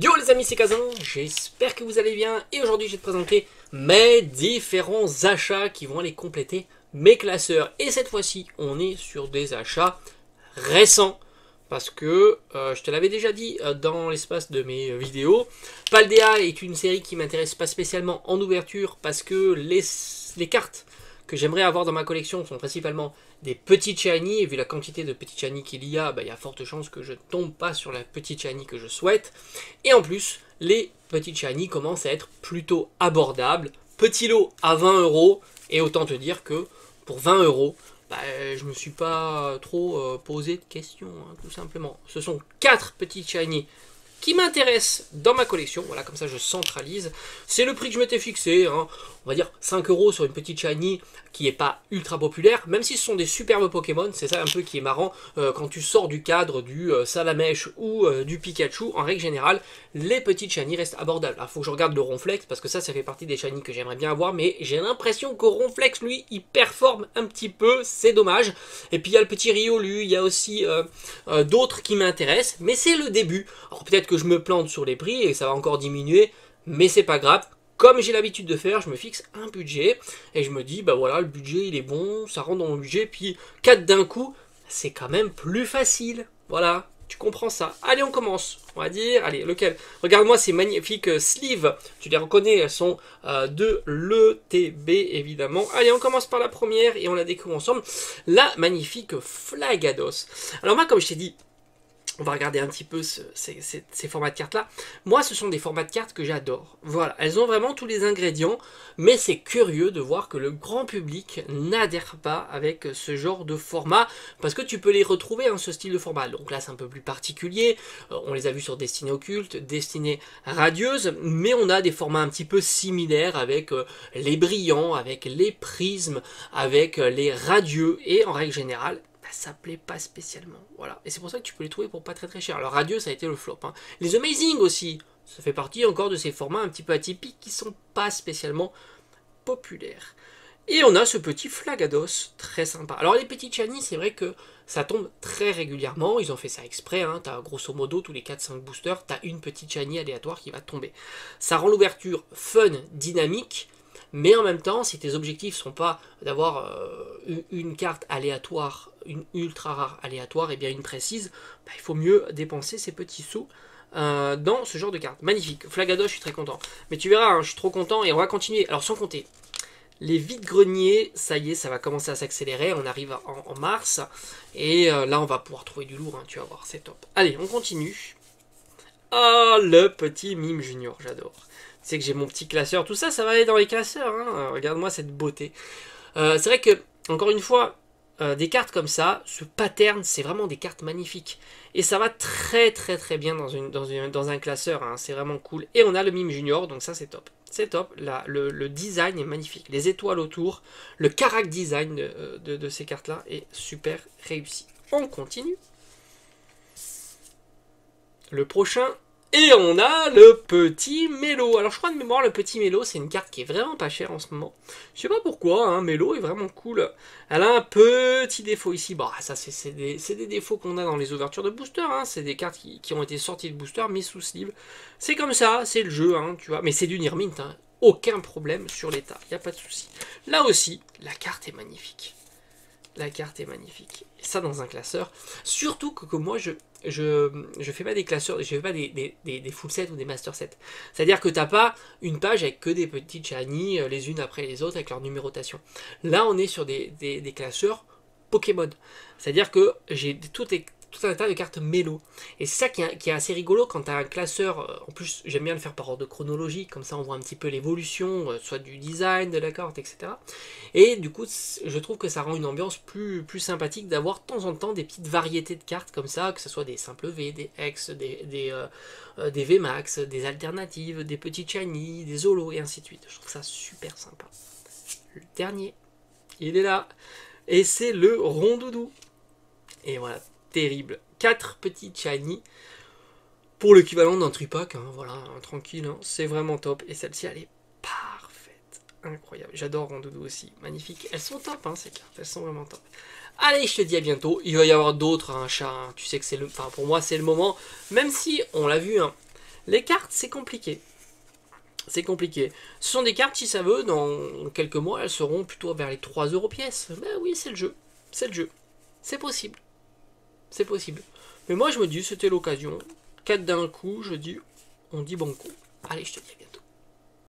Yo les amis, c'est Kazan, j'espère que vous allez bien et aujourd'hui je vais te présenter mes différents achats qui vont aller compléter mes classeurs. Et cette fois-ci, on est sur des achats récents parce que je te l'avais déjà dit dans l'espace de mes vidéos. Paldea est une série qui m'intéresse pas spécialement en ouverture parce que les cartes que j'aimerais avoir dans ma collection sont principalement des petites shiny, et vu la quantité de petites shiny qu'il y a, il y a forte chance que je ne tombe pas sur la petite shiny que je souhaite. Et en plus, les petites shiny commencent à être plutôt abordables. Petit lot à 20 €, et autant te dire que pour 20 €, je me suis pas trop posé de questions, hein, tout simplement. Ce sont 4 petites shiny qui m'intéressent dans ma collection, voilà, comme ça je centralise. C'est le prix que je m'étais fixé, hein. On va dire 5 € sur une petite shiny qui n'est pas ultra populaire, même si ce sont des superbes Pokémon. C'est ça un peu qui est marrant quand tu sors du cadre du Salamèche ou du Pikachu. En règle générale, les petites shiny restent abordables. Il faut que je regarde le Ronflex parce que ça fait partie des shiny que j'aimerais bien avoir, mais j'ai l'impression que Ronflex, lui, il performe un petit peu, c'est dommage. Et puis il y a le petit Riolu, il y a aussi d'autres qui m'intéressent, mais c'est le début. Alors peut-être que je me plante sur les prix et ça va encore diminuer, mais c'est pas grave. Comme j'ai l'habitude de faire, je me fixe un budget et je me dis, bah voilà, le budget il est bon, ça rentre dans mon budget, puis 4 d'un coup, c'est quand même plus facile. Voilà, tu comprends ça. Allez, on commence. On va dire, allez, lequel? Regarde-moi ces magnifiques sleeves, tu les reconnais, elles sont de l'ETB évidemment. Allez, on commence par la première et on la découvre ensemble. La magnifique Flagados. Alors moi, comme je t'ai dit, on va regarder un petit peu ces formats de cartes là. Moi ce sont des formats de cartes que j'adore. Voilà, elles ont vraiment tous les ingrédients, mais c'est curieux de voir que le grand public n'adhère pas avec ce genre de format, parce que tu peux les retrouver ce style de format. Donc là c'est un peu plus particulier, on les a vus sur Destinée Occulte, Destinée Radieuse, mais on a des formats un petit peu similaires avec les brillants, avec les prismes, avec les radieux, et en règle générale, ça plaît pas spécialement, voilà. Et c'est pour ça que tu peux les trouver pour pas très cher. Alors Radieux, ça a été le flop, hein. Les Amazing aussi, ça fait partie encore de ces formats un petit peu atypiques qui sont pas spécialement populaires. Et on a ce petit Flagados, très sympa. Alors les petits shiny, c'est vrai que ça tombe très régulièrement, ils ont fait ça exprès, hein. T'as grosso modo tous les 4-5 boosters, t'as une petite shiny aléatoire qui va tomber. Ça rend l'ouverture fun, dynamique, mais en même temps, si tes objectifs ne sont pas d'avoir une carte aléatoire, une ultra rare aléatoire, et bien une précise, il faut mieux dépenser ces petits sous dans ce genre de carte. Magnifique, Flagados, je suis très content. Mais tu verras, hein, je suis trop content et on va continuer. Alors sans compter, les vides-greniers, ça y est, ça va commencer à s'accélérer. On arrive en mars et là on va pouvoir trouver du lourd, hein, tu vas voir, c'est top. Allez, on continue. Oh, le petit Mime Junior, j'adore. Tu sais que j'ai mon petit classeur, tout ça, ça va aller dans les classeurs, hein. Regarde-moi cette beauté. C'est vrai que, encore une fois, des cartes comme ça, ce pattern, c'est vraiment des cartes magnifiques. Et ça va très bien dans un classeur, hein. C'est vraiment cool. Et on a le Mime Junior, donc ça c'est top. C'est top, là, le design est magnifique. Les étoiles autour, le caract design de ces cartes-là est super réussi. On continue. Le prochain... Et on a le petit Mélo. Alors je crois de mémoire, le petit Mélo, c'est une carte qui est vraiment pas chère en ce moment. Je sais pas pourquoi, hein, Mélo est vraiment cool. Elle a un petit défaut ici. Bah, ça c'est des défauts qu'on a dans les ouvertures de booster, hein. C'est des cartes qui ont été sorties de booster, mises sous sleeve. C'est comme ça, c'est le jeu, hein, tu vois. Mais c'est du Near Mint, hein. Aucun problème sur l'état, il n'y a pas de souci. Là aussi, la carte est magnifique. La carte est magnifique. Et ça dans un classeur. Surtout que moi, je fais pas des classeurs, je fais pas des full sets ou des master sets. C'est-à-dire que t'as pas une page avec que des petites shiny les unes après les autres avec leur numérotation. Là, on est sur des classeurs Pokémon. C'est-à-dire que j'ai tout un tas de cartes mélo. Et c'est ça qui est assez rigolo quand tu as un classeur. En plus, j'aime bien le faire par ordre chronologique, comme ça on voit un petit peu l'évolution, soit du design de la carte, etc. Et du coup, je trouve que ça rend une ambiance plus sympathique d'avoir de temps en temps des petites variétés de cartes comme ça, que ce soit des simples V, des X, des VMAX, des alternatives, des petits shiny, des Holo, et ainsi de suite. Je trouve ça super sympa. Le dernier, il est là. Et c'est le Rondoudou. Et voilà. Terrible. 4 petites shiny pour l'équivalent d'un tripack, hein, voilà, tranquille, hein, c'est vraiment top. Et celle-ci, elle est parfaite, incroyable. J'adore Rondoudou aussi, magnifique. Elles sont top, hein, ces cartes, elles sont vraiment top. Allez, je te dis à bientôt. Il va y avoir d'autres, un chat, hein. Tu sais que c'est le, enfin pour moi c'est le moment. Même si on l'a vu, hein, Les cartes, c'est compliqué. C'est compliqué. Ce sont des cartes, si ça veut, dans quelques mois, elles seront plutôt vers les 3 euros pièce. Ben oui, c'est le jeu. C'est le jeu. C'est possible. C'est possible. Mais moi, je me dis, c'était l'occasion. 4 d'un coup, je dis, on dit bon coup. Allez, je te dis à bientôt.